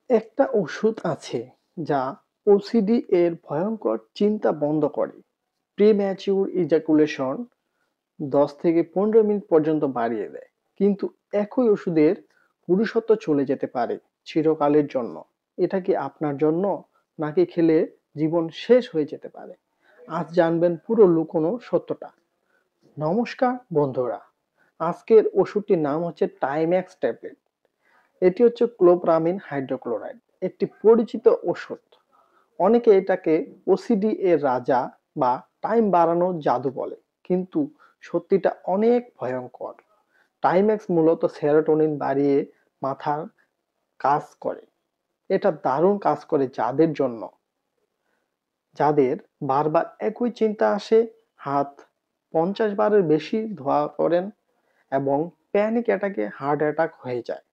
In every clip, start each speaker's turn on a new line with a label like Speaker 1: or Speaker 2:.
Speaker 1: একটা ওষুধ আছে যা ওসিডি এর ভয়ঙ্কর চিন্তা বন্ধ করে। প্রিম্যাচিউর ইজাকুলেশন 10 থেকে 15 মিনিট পর্যন্ত বাড়িয়ে দেয়। কিন্তু একই ওষুধের পুরুষত্ব চলে যেতে পারে চিরকালের জন্য। এটা কি আপনার জন্য, নাকি খেলে জীবন শেষ হয়ে যেতে পারে? আজ জানবেন পুরো লুকোনো সত্যটা। নমস্কার বন্ধুরা, আজকের ওষুধটির নাম হচ্ছে টাইম্যাক্স ট্যাবলেট। এটি হচ্ছে ক্লোপ্রামিন হাইড্রোক্লোরাইড, একটি পরিচিত ওষুধ। অনেকে এটাকে ওসিডি এর রাজা বা টাইম বাড়ানোর জাদু বলে, কিন্তু সত্যিটা অনেক ভয়ঙ্কর। টাইম্যাক্স মূলত সেরোটোনিন বাড়িয়ে মাথার কাজ করে। এটা দারুণ কাজ করে যাদের বারবার একই চিন্তা আসে, হাত 50 বারের বেশি ধোয়া করেন, এবং প্যানিক অ্যাটাকে হার্ট অ্যাটাক হয়ে যায়,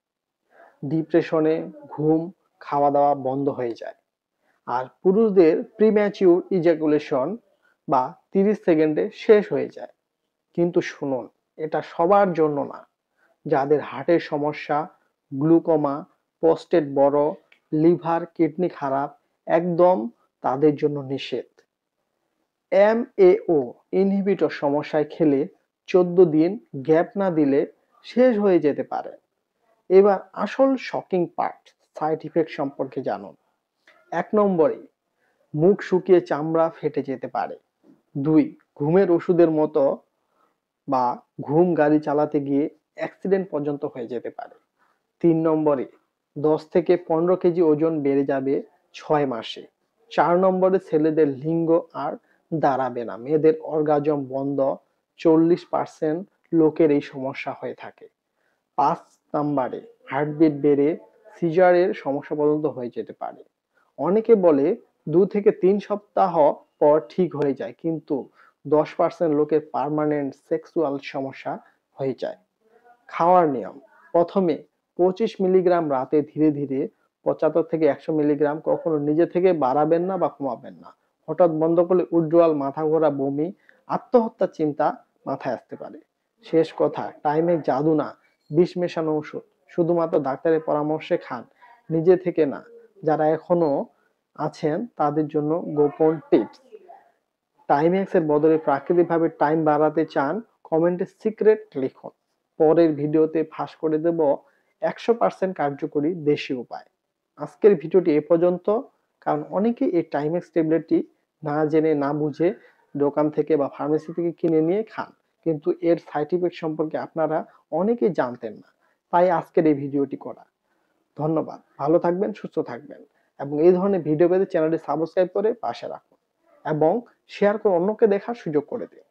Speaker 1: ডিপ্রেশনে ঘুম, খাওয়া দাওয়া বন্ধ হয়ে যায়। আর পুরুষদের প্রিম্যাচিউর ইজাকুলেশন বা 30 সেকেন্ডে শেষ হয়ে যায়। কিন্তু শুনুন, এটা সবার জন্য না। যাদের হার্টের সমস্যা, গ্লুকোমা, প্রস্টেট বড়, লিভার কিডনি খারাপ, একদম তাদের জন্য নিষেধ। এমএও ইনহিবিটর সমস্যায় খেলে 14 দিন গ্যাপ না দিলে শেষ হয়ে যেতে পারে। এবার আসল শকিং পার্ট, সাইড ইফেক্ট সম্পর্কে জানুন। 1 নম্বরে, মুখ শুকিয়ে চামড়া ফেটে যেতে পারে। 2, ঘুমের ওষুধের মতো বা ঘুম গাড়ি চালাতে গিয়ে অ্যাক্সিডেন্ট পর্যন্ত হয়ে যেতে পারে। 3 নম্বরে, 10 থেকে 15 কেজি ওজন বেড়ে যাবে 6 মাসে। 4 নম্বরে, ছেলেদের লিঙ্গ আর দাঁড়াবে না, মেয়েদের অর্গাজম বন্ধ। 40% লোকের এই সমস্যা হয়ে থাকে। 5 নম্বরে, হার্টবিট বেড়ে সিজারের সমস্যা পর্যন্ত হয়ে যেতে পারে। অনেকে বলে 2 থেকে 3 সপ্তাহ পর ঠিক হয়ে যায়, কিন্তু 10% লোকের পার্মানেন্ট সেক্সুয়াল সমস্যা হয়ে যায়। খাওয়ার নিয়ম: প্রথমে 25 মিলিগ্রাম, রাতে ধীরে ধীরে 75 থেকে 100 মিলিগ্রাম। কখনো নিজে থেকে বাড়াবেন না বা কমাবেন না। হঠাৎ বন্ধ করলে উইথড্রয়াল, মাথা ঘোরা, বমি, আত্মহত্যার চিন্তা মাথায় আসতে পারে। শেষ কথা, টাইমে জাদু না, বিষ মেশানো ওষুধ। শুধুমাত্র ডাক্তারের পরামর্শে খান, নিজে থেকে না। যারা এখনো আছেন তাদের জন্য গোপন টিপস: টাইম্যাক্স এর বদলে প্রাকৃতিকভাবে টাইম বাড়াতে চান, কমেন্টে সিক্রেট লিখুন। পরের ভিডিওতে ফাঁস করে দেব 100% কার্যকরী দেশি উপায়। আজকের ভিডিওটি এ পর্যন্ত, কারণ অনেকেই এই টাইম্যাক্স ট্যাবলেটটি না জেনে না বুঝে দোকান থেকে বা ফার্মেসি থেকে কিনে নিয়ে খান, কিন্তু এর সাইড ইফেক্ট সম্পর্কে আপনারা অনেকেই জানতেন না। তাই আজকের এই ভিডিওটি করা। ধন্যবাদ। ভালো থাকবেন, সুস্থ থাকবেন, এবং এই ধরনের ভিডিও পেতে চ্যানেলটি সাবস্ক্রাইব করে পাশে রাখুন এবং শেয়ার করে অন্যকে দেখার সুযোগ করে দিন।